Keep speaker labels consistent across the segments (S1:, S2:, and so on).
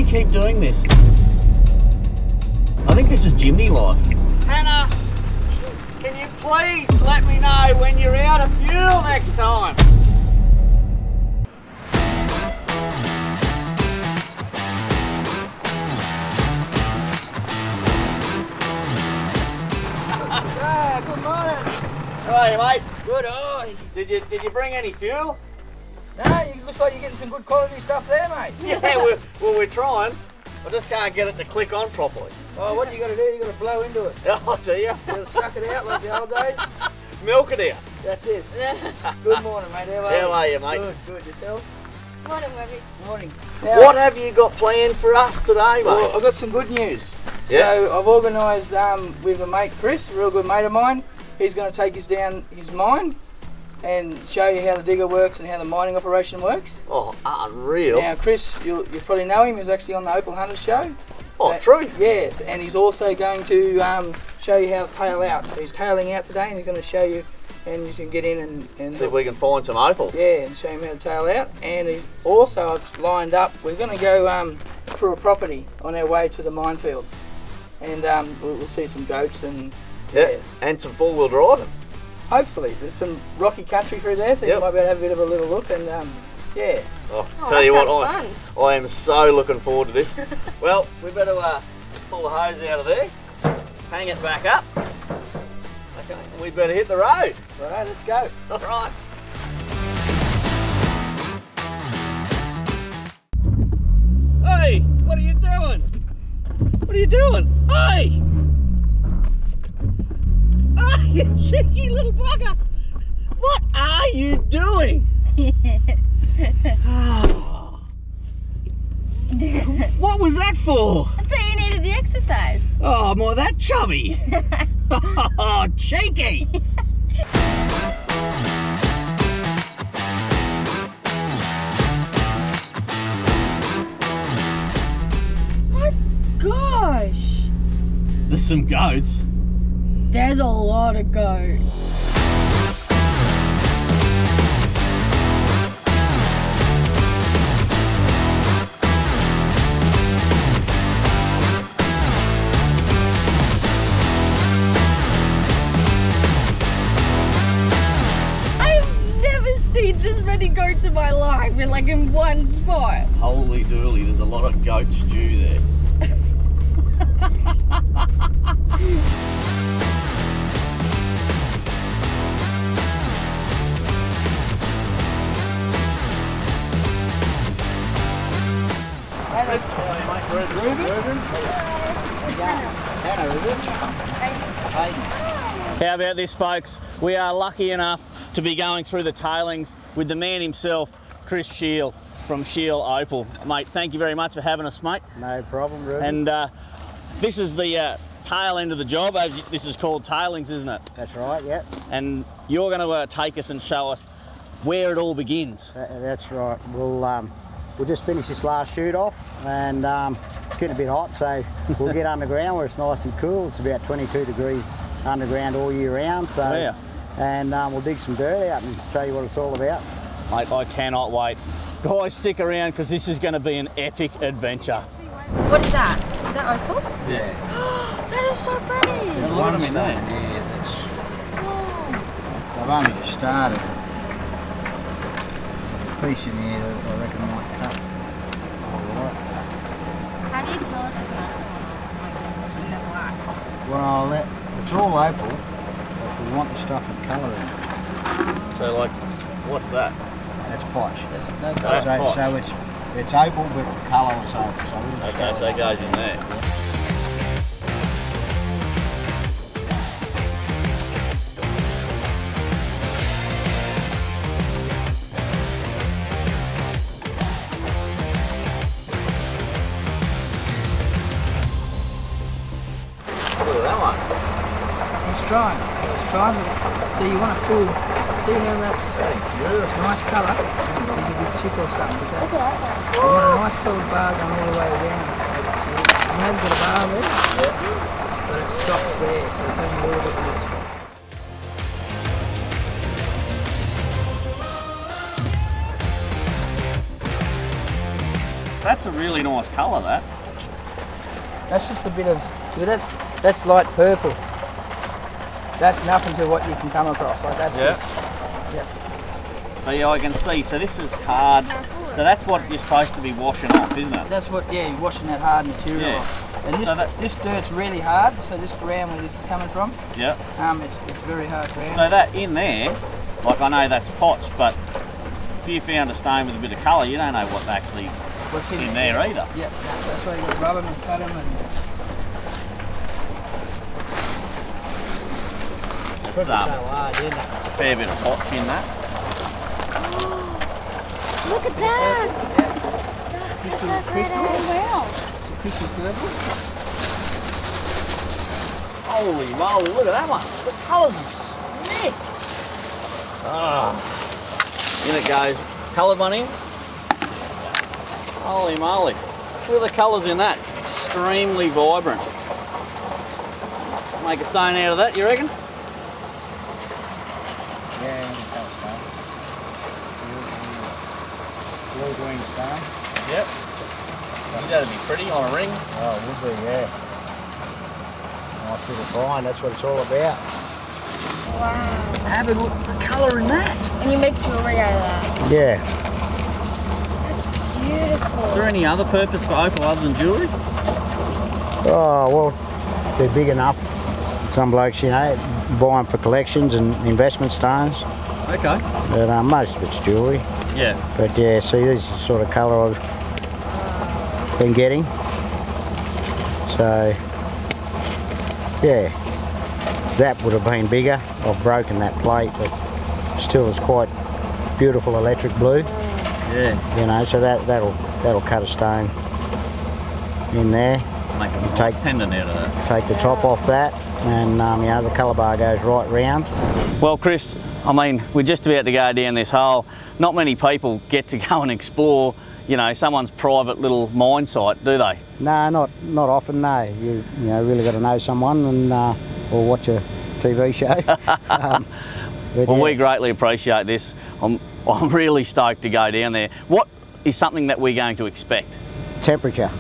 S1: keep doing this? I think this is Jimny life.
S2: Hannah, can you please let me know when you're out of fuel next time?
S3: Good morning.
S2: How are you, mate?
S3: Good. Oh,
S2: Did you bring any fuel?
S3: no, it looks like you're getting some good quality stuff there, mate.
S2: Yeah, we're trying. I just can't get it to click on properly.
S3: Oh, what you got to do? You got to blow into it.
S2: Oh, do you?
S3: You got to suck it out like the old days.
S2: Milk it out.
S3: That's it. Good morning, mate.
S2: How are you, mate?
S3: Good. Yourself?
S4: Morning, Webby.
S3: Morning.
S2: What have you got planned for us today, mate?
S3: Well, I've got some good news.
S2: Yeah.
S3: So I've organised with a mate, Chris, a real good mate of mine. He's going to take us down his mine and show you how the digger works and how the mining operation works.
S2: Oh, unreal.
S3: Now, Chris, you probably know him. He's actually on the Opal Hunter show.
S2: Oh, true?
S3: Yes, and he's also going to show you how to tail out. So he's tailing out today and he's going to show you, and you can get in and
S2: See if we can find some opals.
S3: yeah, and show him how to tail out. And he also, I've lined up, we're going to go through a property on our way to the minefield. And we'll see some goats and
S2: Yeah, and some four-wheel driving.
S3: hopefully there's some rocky country through there, so
S2: Yep.
S3: you might be able to have a bit of a little look. And yeah.
S2: Oh,
S4: Oh,
S2: tell you
S4: that
S2: what,
S4: sounds
S2: I am so looking forward to this. Well, we better pull the hose out of there, hang it back up. Okay, and we better hit the road.
S3: Right, let's go.
S2: All right. Hey, what are you doing? What are you doing? Hey! Oh, you cheeky little bugger! What are you doing? Oh. What was that for?
S4: I thought you needed the exercise.
S2: Oh, am I that chubby? Oh, cheeky!
S4: My gosh.
S1: There's some goats.
S4: There's a lot of goats. I've never seen this many goats in my life in one spot.
S1: Holy dooly, there's a lot of goat stew there.
S5: How about this, folks? We are lucky enough to be going through the tailings with the man himself, Chris Cheal from Cheal Opal. Mate, thank you very much for having us, mate.
S6: No problem, Ruben.
S5: And this is the tail end of the job. This is called tailings, isn't it?
S6: That's right, yeah.
S5: And you're going to take us and show us where it all begins.
S6: That's right. We'll just finish this last shoot off, and it's getting a bit hot, so we'll get underground where it's nice and cool. It's about 22 degrees underground all year round, so
S5: Yeah.
S6: and we'll dig some dirt out and show you what it's all about.
S5: Mate, I cannot wait. Guys, stick around because this is going to be an epic adventure.
S4: What is that? Is that opal?
S6: Yeah.
S4: That is so pretty.
S1: There's a lot of them in there.
S6: Yeah, I've only just started. Piece in here that I reckon I might cut. Alright.
S4: How do you tell if it's an opal or not? Like, in the black?
S6: Well, it's all opal, but we want the stuff with colour in it.
S2: So, like, what's that?
S6: That's potch.
S3: There's no
S2: That's potch.
S6: So it's opal, but colourless opal. So we'll just
S2: Okay,
S6: go
S2: so it goes in there. Look at that one.
S3: Let's try it. So you want a full, see how that's nice colour? There's a bit chip or something. But that's, you want a nice solid bar going all the way down. See, it has got a bar there, but it stops there, so it's only a little bit loose.
S5: That's a really nice colour, that.
S3: That's just a bit of, that's light purple. That's nothing to what you can come across. Like that's just,
S5: So yeah, I can see. So this is hard. So that's what you're supposed to be washing off, isn't it?
S3: That's what, yeah, you're washing that hard material off. And this,
S5: So
S3: this dirt's really hard, so this ground where this is coming from,
S5: Yeah.
S3: it's very hard ground.
S5: So that in there, like I know that's potch, but if you found a stone with a bit of colour, you don't know what's actually
S3: What's
S5: in there either.
S3: Yeah, that's why you got to rub them and cut them. And
S5: It's a fair bit of potch in that.
S4: Look at that!
S3: crystal,
S4: Wow.
S3: crystal purple.
S5: Holy moly, look at that one. The colours are slick. In it goes. Coloured one in. Holy moly. Look at the colours in that. Extremely vibrant. Make a stone out of that, you reckon?
S6: Yeah, blue green stone.
S5: Yep. That'd be pretty on a ring.
S6: Oh, it would be, yeah. Nice little find, that's what it's all about.
S4: Wow.
S5: Have a look at the colour in that.
S4: And you make jewelry out of that.
S6: Yeah.
S4: That's beautiful.
S5: Is there any other purpose for opal other than jewellery?
S6: Oh, well, they're big enough. Some blokes, you know, buy them for collections and investment stones.
S5: Okay.
S6: But most of it's jewellery.
S5: Yeah.
S6: But yeah, see, this is the sort of colour I've been getting. So, yeah, that would have been bigger. I've broken that plate, but still it's quite beautiful electric blue.
S5: Yeah.
S6: You know, so that'll cut a stone in there.
S5: Make a
S6: Take-
S5: pendant out of that.
S6: Take the top off that, and you know, the colour bar goes right round.
S5: Well, Chris, I mean, we're just about to go down this hole. Not many people get to go and explore, you know, someone's private little mine site, do they?
S6: No, not often. No, you know, really got to know someone and or watch a TV show. But
S5: Well,
S6: yeah,
S5: we greatly appreciate this. I'm really stoked to go down there. What is something that we're going to expect?
S6: Temperature's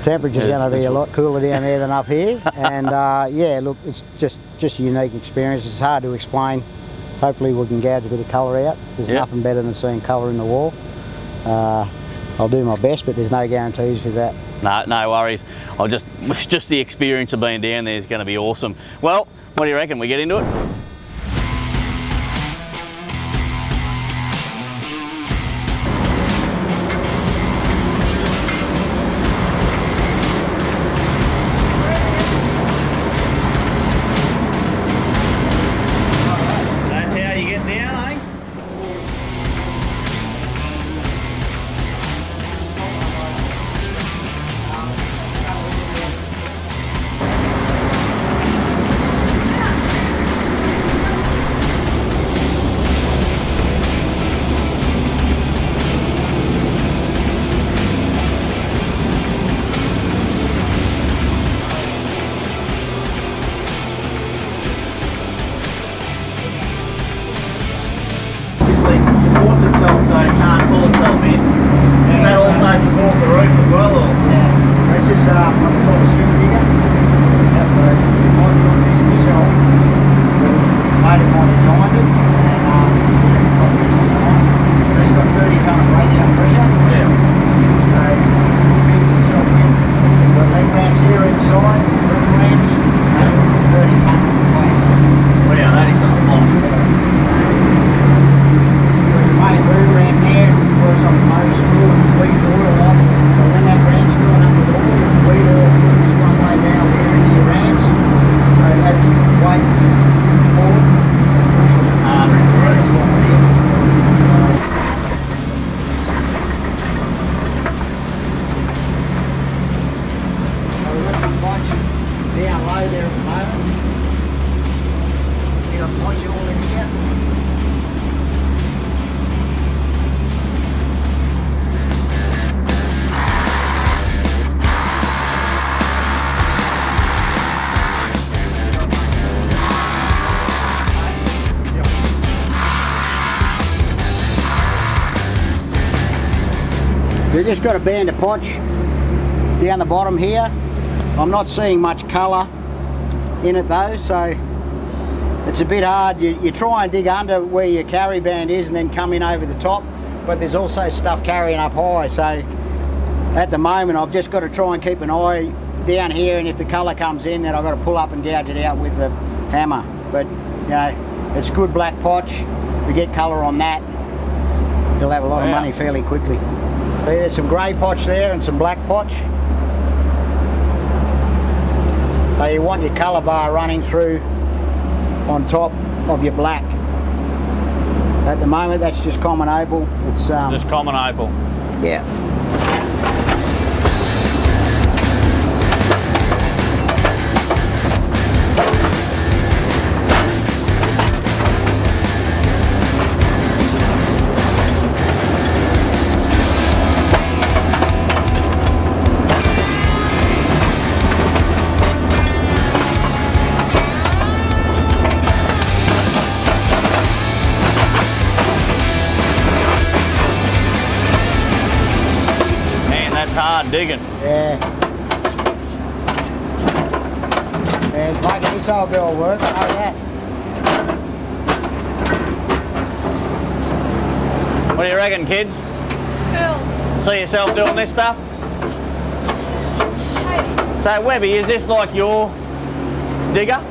S5: Yes,
S6: going to be
S5: it's-
S6: a lot cooler down there than up here, and yeah, look, it's just a unique experience. It's hard to explain. Hopefully, we can gouge a bit of colour out. There's
S5: Yep.
S6: nothing better than seeing colour in the wall. I'll do my best, but there's no guarantees with that.
S5: No worries. It's just the experience of being down there is going to be awesome. Well, what do you reckon? We get into it? That's how you get down, eh?
S6: We've just got a band of potch down the bottom here. I'm not seeing much colour in it though, so it's a bit hard. You try and dig under where your carry band is and then come in over the top, but there's also stuff carrying up high, so at the moment I've just got to try and keep an eye down here, and if the colour comes in then I've got to pull up and gouge it out with the hammer. But you know, it's good black potch. We get colour on that, you'll have a lot of money fairly quickly. There's some grey potch there and some black potch. So you want your colour bar running through on top of your black. At the moment that's just common opal. It's
S5: just common opal.
S6: Yeah.
S5: Hard digging.
S6: Yeah. Yeah, it's making this old girl work, I know that.
S5: What do you reckon, kids?
S4: Cool.
S5: See yourself doing this stuff?
S4: Maybe.
S5: So Webby, is this like your digger?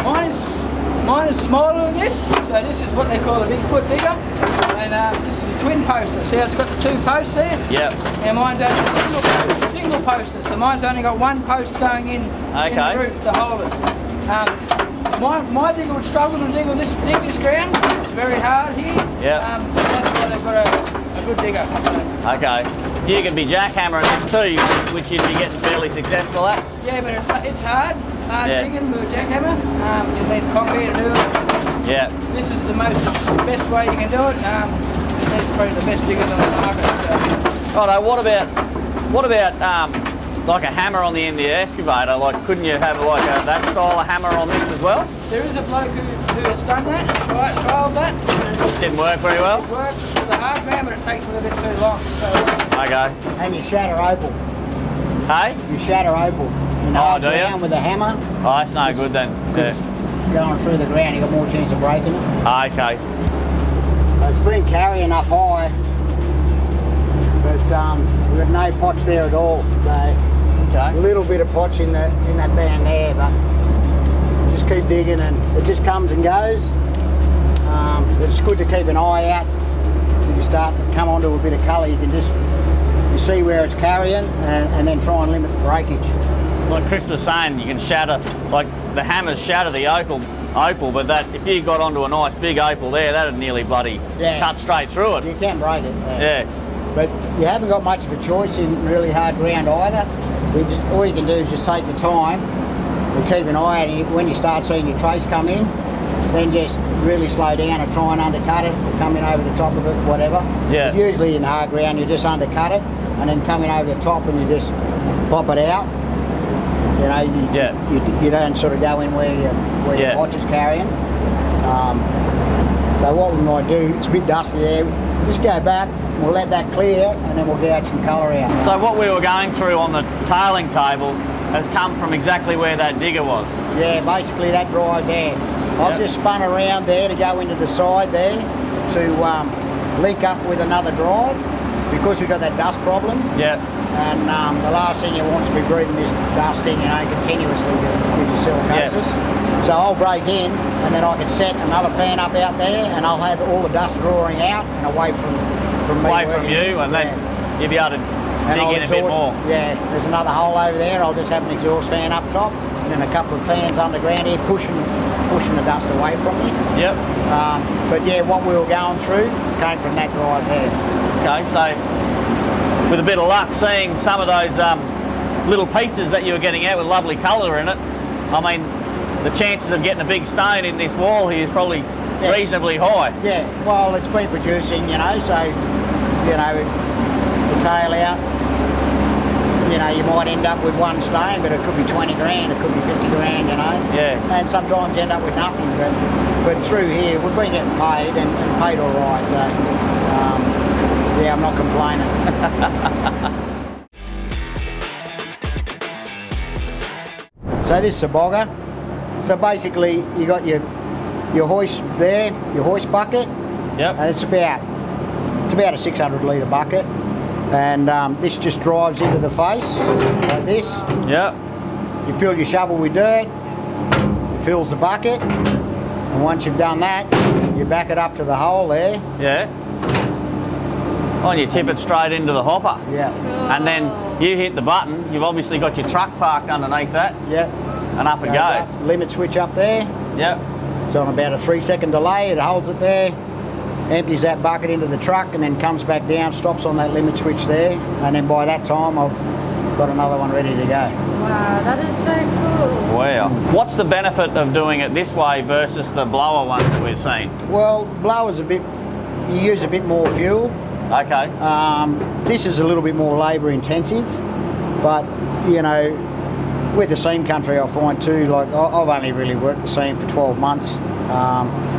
S3: Mine is smaller than this, so this is what they call a Bigfoot digger, and this is a twin poster. See how it's got the two posts there?
S5: Yep.
S3: And mine's only a single poster, so mine's only got one post going in the roof to hold it. My digger would struggle to dig this ground. It's very hard here.
S5: Yep.
S3: That's why they've got a good digger.
S5: Okay. You could be jackhammering this too, which you'd be getting fairly successful at.
S3: Yeah, but it's hard digging with a jackhammer. You need concrete to do it.
S5: Yeah.
S3: This is the best way you can do it. It's probably the best diggers on the market. So.
S5: Righto, what about like a hammer on the end of the excavator? Like, couldn't you have like that style of hammer on this as well?
S3: There is a bloke who has done that, trialled that.
S5: Didn't work very well?
S3: It works with the hard ground, but it takes a little bit too long. So.
S5: Okay.
S6: And you shatter opal.
S5: Hey?
S6: You shatter opal. You know,
S5: do you?
S6: with a hammer.
S5: Oh, that's no good then. Yeah.
S6: Going through the ground, you got more chance of breaking it.
S5: Okay.
S6: It's been carrying up high, but we've got no potch there at all. So a little bit of potch in that band there, but just keep digging and it just comes and goes. But it's good to keep an eye out. If you start to come onto a bit of colour, you can you see where it's carrying and then try and limit the breakage.
S5: Like Chris was saying, you can shatter, like the hammers shatter the opal, but that if you got onto a nice big opal there, that'd nearly bloody cut straight through it.
S6: You can break it.
S5: Yeah.
S6: But you haven't got much of a choice in really hard ground either. All you can do is just take your time and keep an eye out, and when you start seeing your trace come in, then just really slow down and try and undercut it, or come in over the top of it, whatever.
S5: Yeah.
S6: But usually in hard ground you just undercut it and then come in over the top and you just pop it out. You know, you don't sort of go in where your potch is carrying. So what we might do, it's a bit dusty there, just go back, we'll let that clear and then we'll gouge some colour out.
S5: So what we were going through on the tailing table has come from exactly where that digger was?
S6: Yeah, basically that drive there. I've just spun around there to go into the side there to link up with another drive because we've got that dust problem.
S5: Yeah.
S6: And the last thing you want is to be breathing this dust in, continuously with your silicosis. So I'll break in and then I can set another fan up out there and I'll have all the dust drawing out and away from me.
S5: Away from you, and then you'll be able to dig in a bit more.
S6: Yeah, there's another hole over there. I'll just have an exhaust fan up top and then a couple of fans underground here pushing the dust away from me.
S5: Yep.
S6: But yeah, what we were going through came from that drive there.
S5: Okay, so with a bit of luck, seeing some of those little pieces that you were getting out with lovely colour in it, I mean, the chances of getting a big stone in this wall here is probably reasonably high.
S6: Yeah, well, it's been producing, so, the tail out, you might end up with one stone, but it could be 20 grand, it could be 50 grand,
S5: Yeah.
S6: And sometimes you end up with nothing, but through here, we've been getting paid and paid all right, so, not complaining. So this is a bogger. So basically you got your hoist there, your hoist bucket,
S5: Yep.
S6: and it's about a 600 litre bucket, and this just drives into the face like this.
S5: Yep.
S6: You fill your shovel with dirt, it fills the bucket, and once you've done that, you back it up to the hole there.
S5: Yeah. Oh, and you tip it straight into the hopper.
S6: Yeah,
S5: And then you hit the button. You've obviously got your truck parked underneath that,
S6: yeah.
S5: and up it goes.
S6: Up, limit switch up there.
S5: Yep.
S6: It's on about a 3-second delay. It holds it there, empties that bucket into the truck, and then comes back down, stops on that limit switch there, and then by that time I've got another one ready to go.
S4: Wow, that is so cool.
S5: Wow. What's the benefit of doing it this way versus the blower ones that we've seen?
S6: Well, blower's you use a bit more fuel.
S5: Okay.
S6: This is a little bit more labour intensive, but you know, with the seam country I find too, like I've only really worked the seam for 12 months,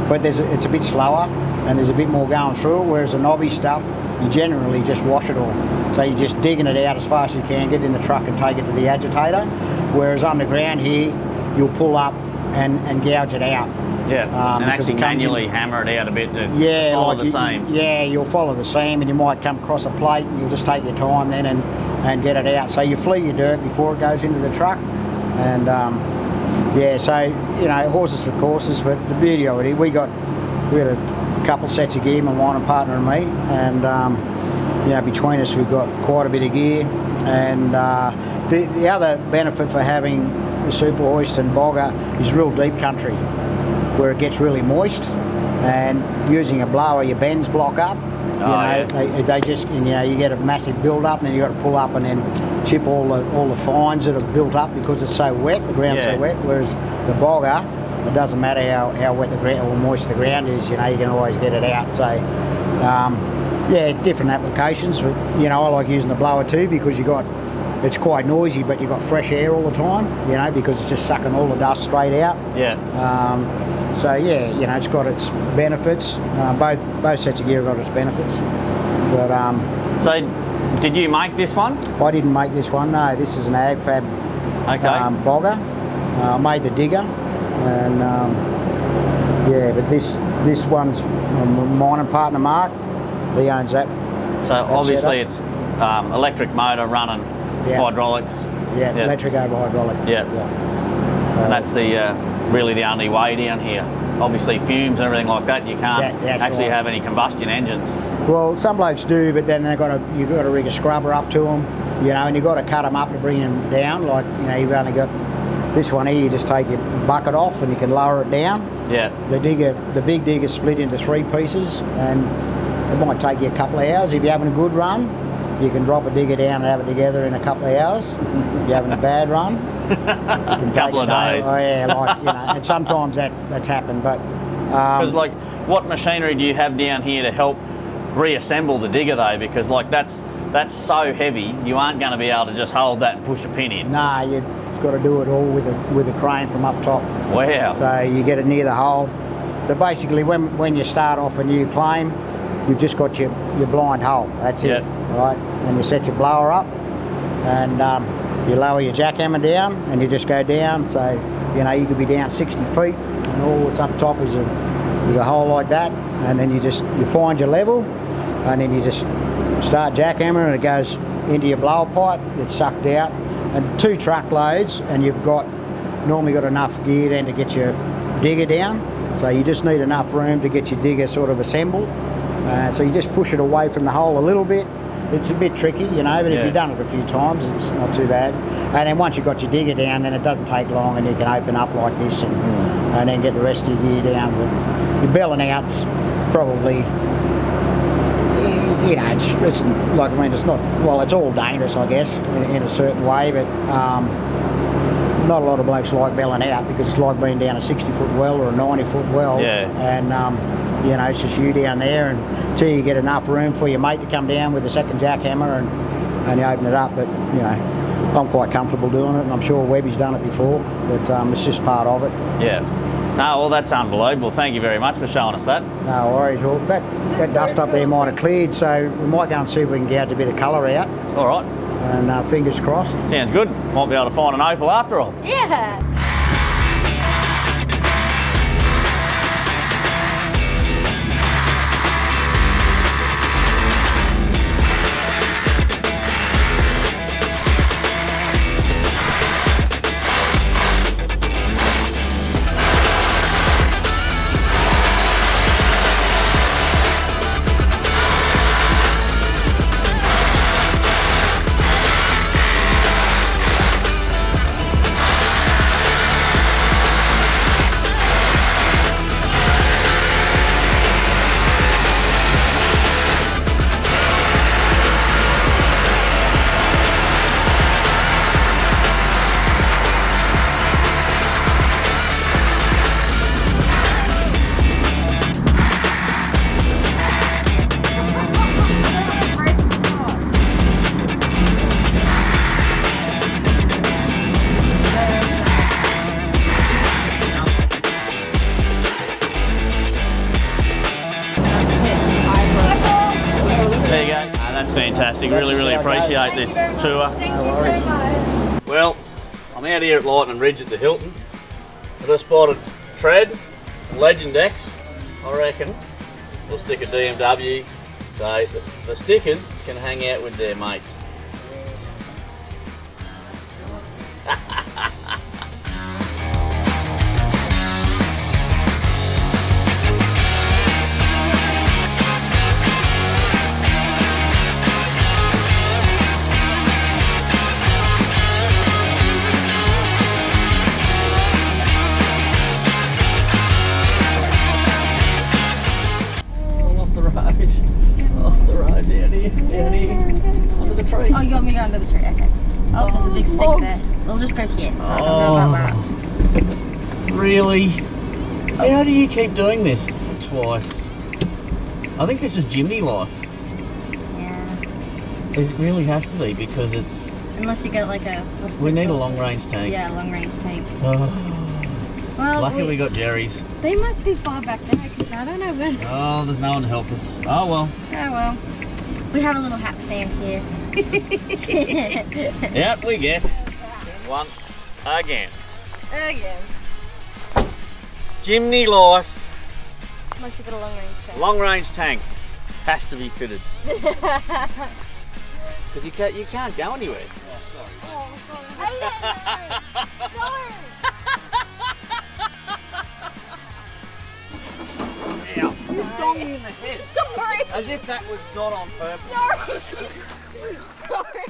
S6: but it's a bit slower and there's a bit more going through it, whereas the knobby stuff, you generally just wash it all. So you're just digging it out as fast as you can, get it in the truck and take it to the agitator, whereas underground here, you'll pull up and gouge it out.
S5: Yeah, and
S6: because
S5: actually
S6: it comes
S5: manually hammer it out a bit to follow
S6: like
S5: the seam.
S6: Yeah, you'll follow the seam, and you might come across a plate, and you'll just take your time then and get it out. So you flee your dirt before it goes into the truck, and yeah. So you know, horses for courses. But the beauty of it, we had a couple sets of gear, my mining partner and me, and you know, between us we've got quite a bit of gear. And the other benefit for having the super hoist and bogger is real deep country, where it gets really moist, and using a blower your bends block up. They just, you know, you get a massive build up, and then you got to pull up and then chip all the fines that have built up because it's so wet, the ground's so wet. Whereas the bogger, it doesn't matter how wet the ground or moist the ground is, you know, you can always get it out. So yeah, different applications, but you know, I like using the blower too because it's quite noisy, but you've got fresh air all the time, you know, because it's just sucking all the dust straight out.
S5: Yeah.
S6: So yeah, you know, it's got its benefits. Both sets of gear have got its benefits. But
S5: So, did you make this one?
S2: Oh,
S6: I didn't make this one. No, this is an AgFab bogger. I made the digger, and yeah, but this one's my mining partner Mark. He owns that.
S5: So obviously it's electric motor running hydraulics.
S6: Yeah, electric over hydraulic.
S5: Yeah. And that's the really the only way down here. Obviously fumes and everything like that, you can't actually have any combustion engines.
S6: Well, some blokes do, but then you've got to rig a scrubber up to them, you know, and you've got to cut them up to bring them down. Like, you know, you've only got this one here, you just take your bucket off and you can lower it down.
S5: Yeah.
S6: The big digger split into 3 pieces, and it might take you a couple of hours. If you're having a good run, you can drop a digger down and have it together in a couple of hours. If you're having a bad run, you can
S5: couple of days.
S6: Oh yeah, like, you know, and sometimes that's happened. But
S5: because like, what machinery do you have down here to help reassemble the digger though? Because like that's so heavy, you aren't going to be able to just hold that and push a pin in.
S6: Nah, you've got to do it all with a crane from up top.
S5: Wow.
S6: So you get it near the hole. So basically, when you start off a new claim, you've just got your blind hole. That's it, right? And you set your blower up, and you lower your jackhammer down, and you just go down. So you know, you could be down 60 feet, and all that's up top is a hole like that. And then you find your level, and then you just start jackhammering, and it goes into your blower pipe. It's sucked out, and 2 truckloads, and you've normally got enough gear then to get your digger down. So you just need enough room to get your digger sort of assembled. So you just push it away from the hole a little bit. It's a bit tricky, you know, but if you've done it a few times, it's not too bad. And then once you've got your digger down, then it doesn't take long, and you can open up like this and then get the rest of your gear down. But your belling out's probably, you know, it's like, I mean, it's not, well, it's all dangerous, I guess, in a certain way, but not a lot of blokes like belling out because it's like being down a 60-foot well or a 90-foot well. Yeah. And, you know, it's just you down there until you get enough room for your mate to come down with a second jackhammer and you open it up. But, you know, I'm quite comfortable doing it, and I'm sure Webby's done it before, but it's just part of it.
S5: Yeah. No, well, that's unbelievable. Thank you very much for showing us that.
S6: No worries. Well, that dust up there might have cleared, so we might go and see if we can gouge a bit of colour out.
S5: All right.
S6: And fingers crossed.
S5: Sounds good. Might be able to find an opal after all.
S4: Yeah.
S5: There you go. That's fantastic. Really appreciate this tour.
S4: Thank you so much.
S2: Well, I'm out here at Lightning Ridge at the Hilton. I just spotted Tread and Legend X. I reckon we'll stick a DMW so the stickers can hang out with their mates.
S5: Under the tree.
S4: Oh, you want me to go under the tree? Okay. Oh, there's a big stick there. We'll just go here.
S1: Really? How do you keep doing this? Twice. I think this is Jimny life.
S4: Yeah.
S1: It really has to be because it's...
S4: Unless you get like a...
S1: We need a long range tank.
S4: Yeah, long range tank.
S1: Oh,
S4: Well,
S1: lucky we got Jerry's.
S4: They must be far back there because I don't know where.
S1: Oh, there's no one to help us. Oh well.
S4: Oh well. We have a little hat stand here.
S5: Yep, we guess. Once again.
S4: Again.
S2: Jimny life.
S4: Unless you've got a long range tank.
S2: Long range tank has to be fitted. Because you can't go anywhere.
S4: Oh, sorry. Don't.
S2: You've gone me in the head.
S4: Sorry.
S2: As if that was not on purpose.
S4: Sorry. Sorry.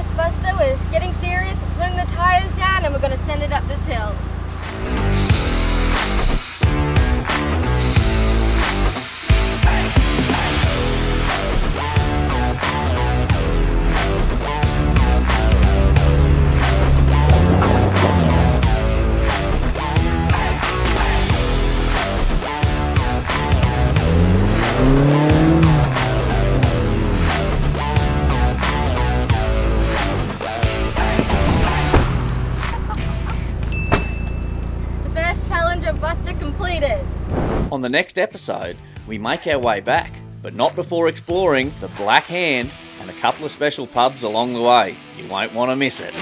S4: Yes, Buster, we're getting serious. We're putting the tires down and we're going to send it up this hill. Buster completed.
S5: On the next episode, we make our way back, but not before exploring the Black Hand and a couple of special pubs along the way. You won't want to miss it.